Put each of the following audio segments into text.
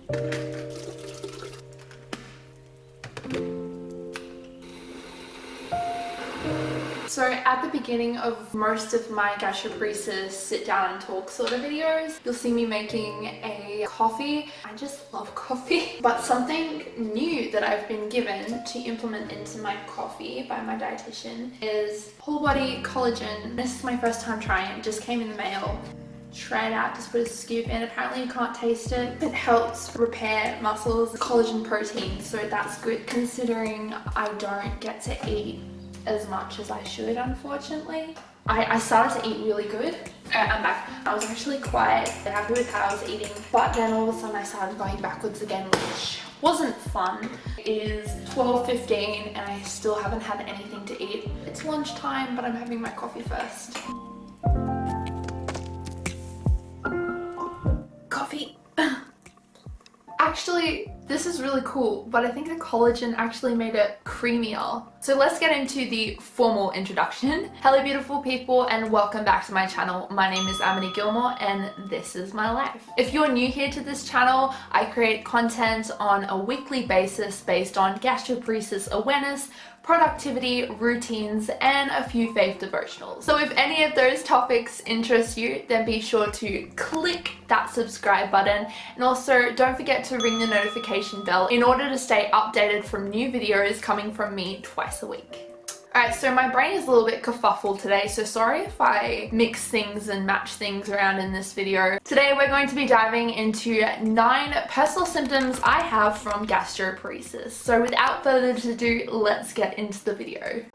So at the beginning of most of my gastroparesis sit down and talk sort of videos, you'll see me making a coffee. I just love coffee. But something new that I've been given to implement into my coffee by my dietitian is whole body collagen. This is my first time trying it. It just came in the mail. Try it out, just put a scoop in. Apparently you can't taste it. It helps repair muscles, collagen protein, so that's good considering I don't get to eat as much as I should, unfortunately. I started to eat really good. I'm back. I was actually quite happy with how I was eating, but then all of a sudden I started going backwards again, which wasn't fun. It is 12:15 and I still haven't had anything to eat. It's lunchtime, but I'm having my coffee first. Coffee. Actually, this is really cool, but I think the collagen actually made it creamier. So let's get into the formal introduction. Hello beautiful people and welcome back to my channel. My name is Amity Gilmour and this is my life. If you're new here to this channel, I create content on a weekly basis based on gastroparesis awareness, productivity, routines, and a few faith devotionals. So if any of those topics interest you, then be sure to click that subscribe button, and also don't forget to ring the notification bell in order to stay updated from new videos coming from me twice a week. Alright, so my brain is a little bit kerfuffled today, so sorry if I mix things and match things around in this video. Today we're going to be diving into 9 personal symptoms I have from gastroparesis. So without further ado, let's get into the video.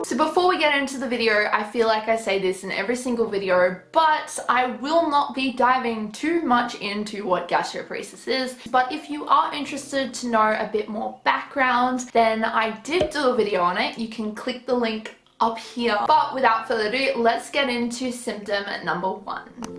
So before we get into the video, I feel like I say this in every single video, but I will not be diving too much into what gastroparesis is. But if you are interested to know a bit more background, then I did do a video on it. You can click the link up here. But without further ado, let's get into symptom number 1.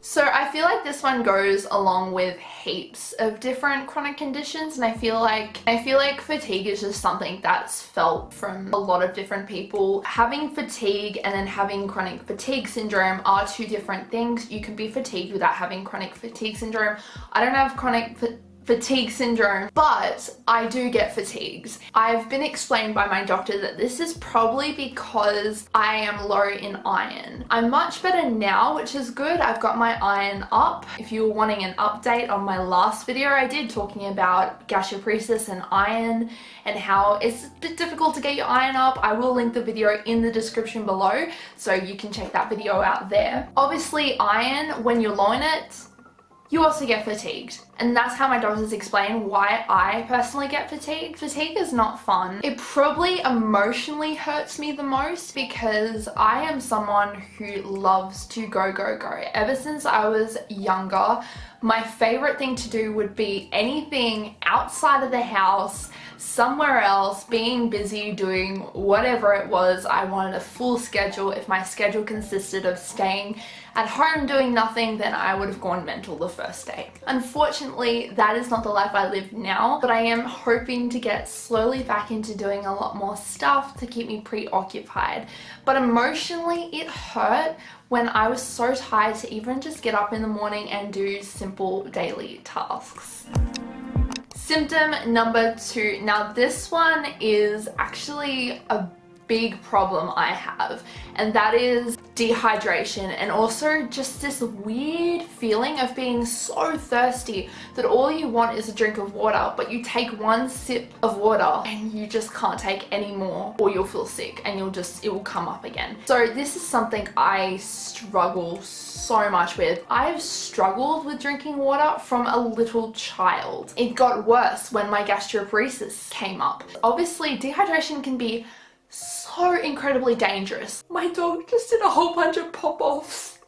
So I feel like this one goes along with heaps of different chronic conditions, and I feel like fatigue is just something that's felt from a lot of different people. Having fatigue and then having chronic fatigue syndrome are two different things. You can be fatigued without having chronic fatigue syndrome. I don't have chronic fatigue syndrome, but I do get fatigues. I've been explained by my doctor that this is probably because I am low in iron. I'm much better now, which is good. I've got my iron up. If you were wanting an update on my last video I did talking about gastroparesis and iron and how it's a bit difficult to get your iron up, I will link the video in the description below so you can check that video out there. Obviously iron, when you're low in it, you also get fatigued. And that's how my doctors explain why I personally get fatigued. Fatigue is not fun. It probably emotionally hurts me the most because I am someone who loves to go, go, go. Ever since I was younger, my favorite thing to do would be anything outside of the house, somewhere else, being busy, doing whatever it was. I wanted a full schedule. If my schedule consisted of staying at home doing nothing, then I would have gone mental the first day. Unfortunately, that is not the life I live now, but I am hoping to get slowly back into doing a lot more stuff to keep me preoccupied. But emotionally, it hurt when I was so tired to even just get up in the morning and do simple daily tasks. Symptom number 2. Now this one is actually a big problem I have, and that is dehydration, and also just this weird feeling of being so thirsty that all you want is a drink of water, but you take one sip of water and you just can't take any more, or you'll feel sick and it will come up again. So this is something I struggle so much with. I've struggled with drinking water from a little child. It got worse when my gastroparesis came up. Obviously dehydration can be so incredibly dangerous. My dog just did a whole bunch of pop-offs.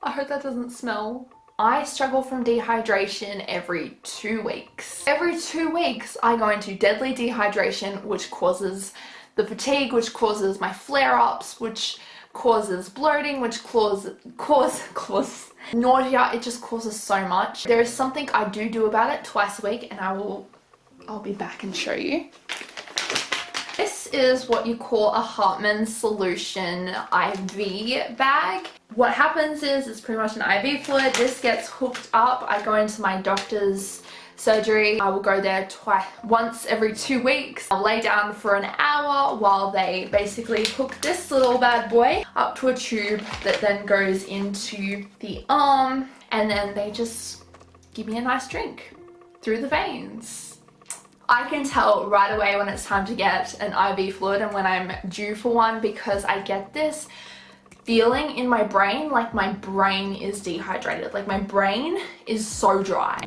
I hope that doesn't smell. I struggle from dehydration every 2 weeks. Every 2 weeks I go into deadly dehydration, which causes the fatigue, which causes my flare-ups, which causes bloating, which causes nausea. It just causes so much. There is something I do about it twice a week, and I'll be back and show you. This is what you call a Hartmann solution IV bag. What happens is it's pretty much an IV fluid. This gets hooked up. I go into my doctor's surgery. I will go there once every 2 weeks. I'll lay down for an hour while they basically hook this little bad boy up to a tube that then goes into the arm, and then they just give me a nice drink through the veins. I can tell right away when it's time to get an IV fluid and when I'm due for one, because I get this feeling in my brain like my brain is dehydrated, like my brain is so dry.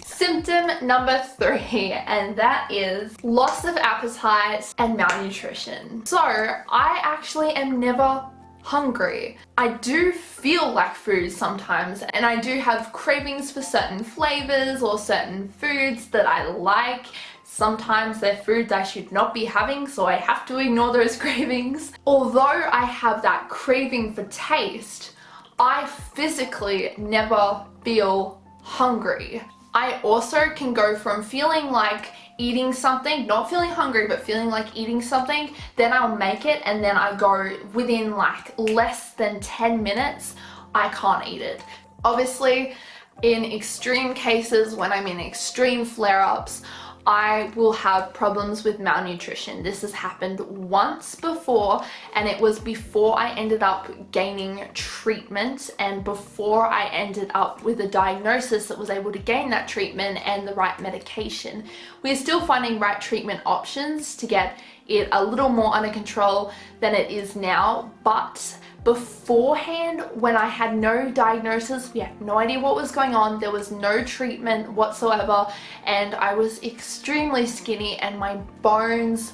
Symptom number 3, and that is loss of appetite and malnutrition. So I actually am never hungry. I do feel like food sometimes, and I do have cravings for certain flavors or certain foods that I like. Sometimes they're foods I should not be having, so I have to ignore those cravings. Although I have that craving for taste, I physically never feel hungry. I also can go from feeling like eating something, not feeling hungry, but feeling like eating something, then I'll make it, and then I go within like less than 10 minutes, I can't eat it. Obviously, in extreme cases, when I'm in extreme flare-ups, I will have problems with malnutrition. This has happened once before, and it was before I ended up gaining treatment and before I ended up with a diagnosis that was able to gain that treatment and the right medication. We're still finding right treatment options to get it a little more under control than it is now, but beforehand, when I had no diagnosis, we had no idea what was going on, there was no treatment whatsoever, and I was extremely skinny and my bones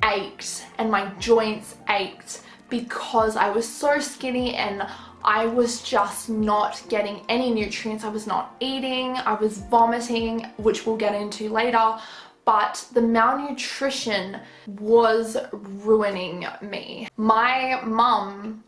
ached and my joints ached because I was so skinny and I was just not getting any nutrients. I was not eating, I was vomiting, which we'll get into later. But the malnutrition was ruining me. My mum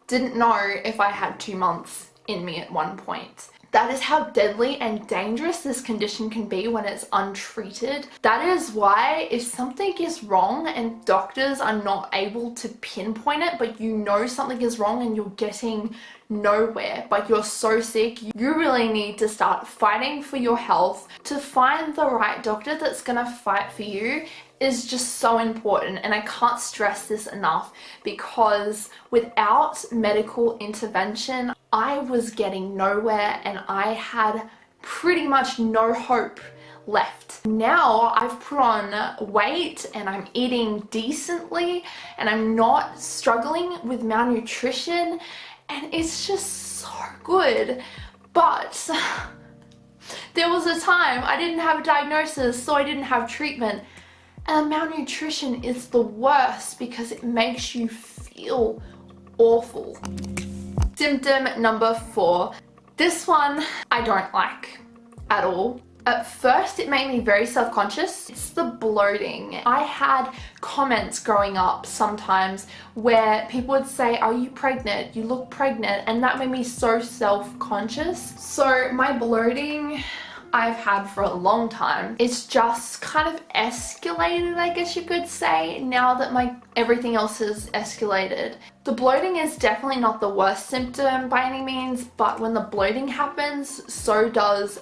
didn't know if I had 2 months in me at one point. That is how deadly and dangerous this condition can be when it's untreated. That is why if something is wrong and doctors are not able to pinpoint it, but you know something is wrong and you're getting nowhere, but you're so sick, you really need to start fighting for your health. To find the right doctor that's gonna fight for you is just so important, and I can't stress this enough, because without medical intervention, I was getting nowhere and I had pretty much no hope left. Now I've put on weight and I'm eating decently and I'm not struggling with malnutrition, and it's just so good. But there was a time I didn't have a diagnosis, so I didn't have treatment. And malnutrition is the worst because it makes you feel awful. Symptom number 4. This one I don't like at all. At first it made me very self-conscious. It's the bloating. I had comments growing up sometimes where people would say, "Are you pregnant? You look pregnant," and that made me so self-conscious. So my bloating I've had for a long time. It's just kind of escalated, I guess you could say, now that everything else has escalated. The bloating is definitely not the worst symptom by any means, but when the bloating happens, so does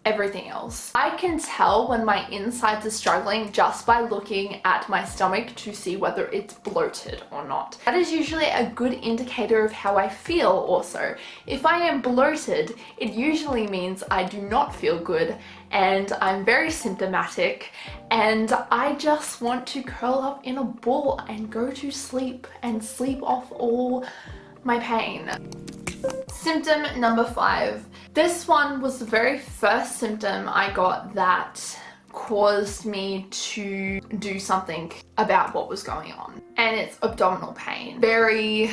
everything else. I can tell when my insides are struggling just by looking at my stomach to see whether it's bloated or not. That is usually a good indicator of how I feel also. If I am bloated, it usually means I do not feel good and I'm very symptomatic and I just want to curl up in a ball and go to sleep and sleep off all my pain. Symptom number 5. This one was the very first symptom I got that caused me to do something about what was going on. And it's abdominal pain. Very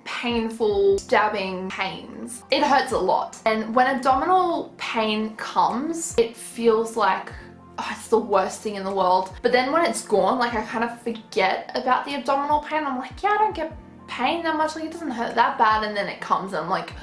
painful, stabbing pains. It hurts a lot. And when abdominal pain comes, it feels like, oh, it's the worst thing in the world. But then when it's gone, like I kind of forget about the abdominal pain. I'm like, yeah, I don't get pain that much, like it doesn't hurt that bad, and then it comes and I'm like,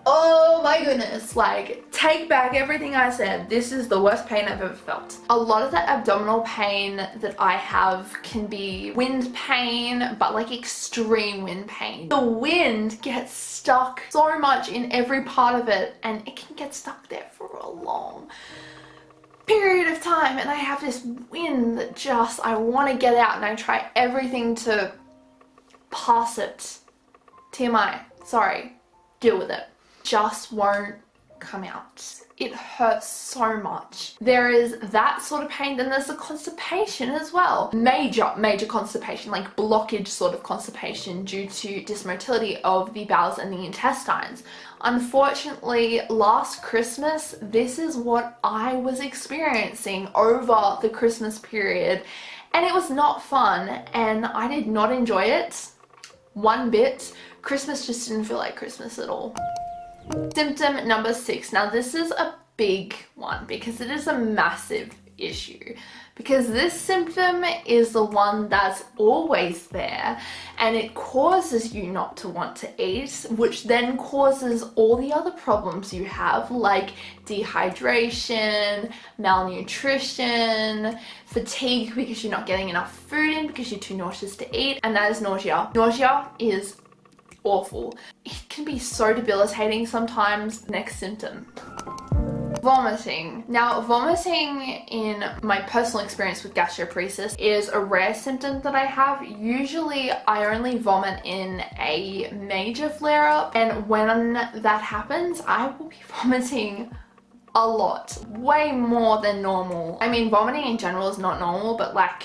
Oh my goodness, like, take back everything I said. This is the worst pain I've ever felt. A lot of the abdominal pain that I have can be wind pain, but like extreme wind pain. The wind gets stuck so much in every part of it, and it can get stuck there for a long period of time, and I have this wind that just, I want to get out, and I try everything to pass it. TMI, sorry, deal with it. Just won't come out. It hurts so much. There is that sort of pain, then there's the constipation as well. Major constipation, like blockage sort of constipation due to dysmotility of the bowels and the intestines. Unfortunately, last Christmas, this is what I was experiencing over the Christmas period, and it was not fun, and I did not enjoy it one bit. Christmas just didn't feel like Christmas at all. Symptom number 6. Now this is a big one because it is a massive issue, because this symptom is the one that's always there, and it causes you not to want to eat, which then causes all the other problems you have, like dehydration, malnutrition, fatigue because you're not getting enough food in because you're too nauseous to eat, and that is nausea. Nausea is awful. It can be so debilitating sometimes. Next symptom. Vomiting. Now, vomiting in my personal experience with gastroparesis is a rare symptom that I have. Usually I only vomit in a major flare-up, and when that happens, I will be vomiting a lot. Way more than normal. I mean, vomiting in general is not normal, but like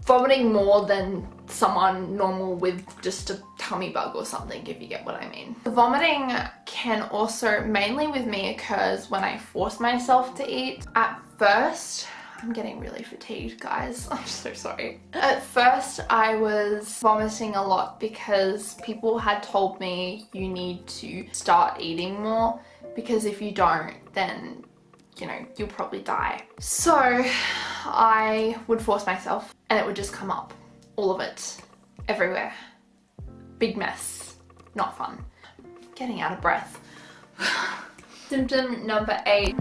vomiting more than someone normal with just a tummy bug or something, if you get what I mean. The vomiting can also, mainly with me, occurs when I force myself to eat. At first, I'm getting really fatigued, guys. I'm so sorry. At first, I was vomiting a lot because people had told me you need to start eating more, because if you don't, then you know, you'll probably die. So I would force myself and it would just come up. All of it. Everywhere. Big mess. Not fun. Getting out of breath. Symptom number 8.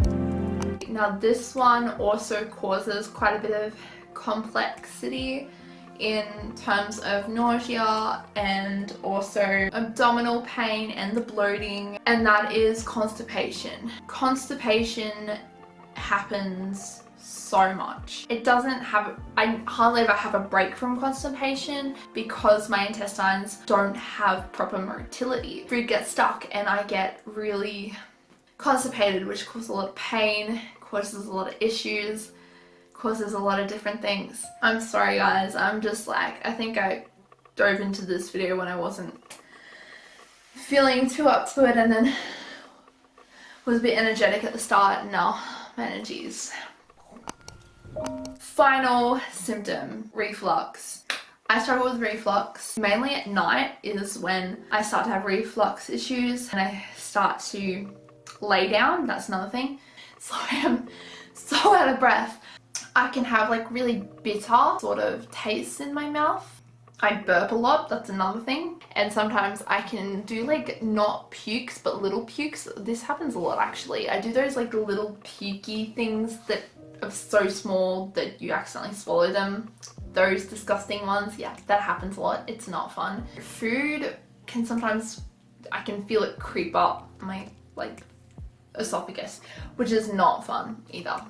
Now this one also causes quite a bit of complexity in terms of nausea and also abdominal pain and the bloating, and that is constipation. Constipation happens so much. It doesn't have, I hardly ever have a break from constipation because my intestines don't have proper motility. Food gets stuck and I get really constipated, which causes a lot of pain, causes a lot of issues, causes a lot of different things. I'm sorry guys, I'm just like, I think I dove into this video when I wasn't feeling too up to it, and then was a bit energetic at the start, and now my energy's. Final symptom, reflux. I struggle with reflux. Mainly at night is when I start to have reflux issues and I start to lay down. That's another thing. So I am so out of breath. I can have like really bitter sort of taste in my mouth. I burp a lot, that's another thing. And sometimes I can do like not pukes but little pukes. This happens a lot actually. I do those like little pukey things that are so small that you accidentally swallow them. Those disgusting ones, yeah, that happens a lot. It's not fun. Food can sometimes, I can feel it creep up my like esophagus, which is not fun either.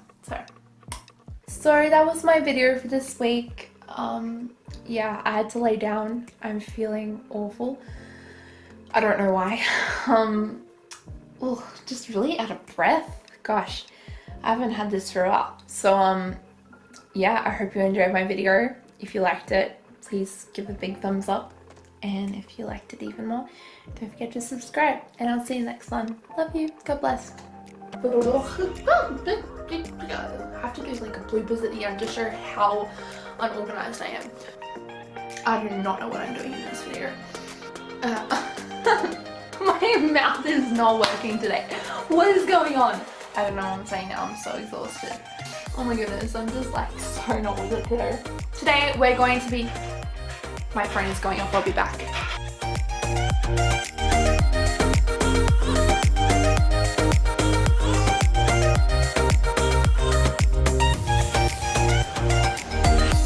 So that was my video for this week. Yeah, I had to lay down. I'm feeling awful. I don't know why. Just really out of breath. Gosh, I haven't had this for a while. So yeah, I hope you enjoyed my video. If you liked it, please give a big thumbs up. And if you liked it even more, don't forget to subscribe. And I'll see you next time. Love you. God bless. I have to do like a bloopers at the end to show how unorganized I am. I do not know what I'm doing in this video. My mouth is not working today. What is going on? I don't know what I'm saying now. I'm so exhausted. Oh my goodness, I'm just like so not with it today. Today we're going to be... My phone is going off. I'll be back.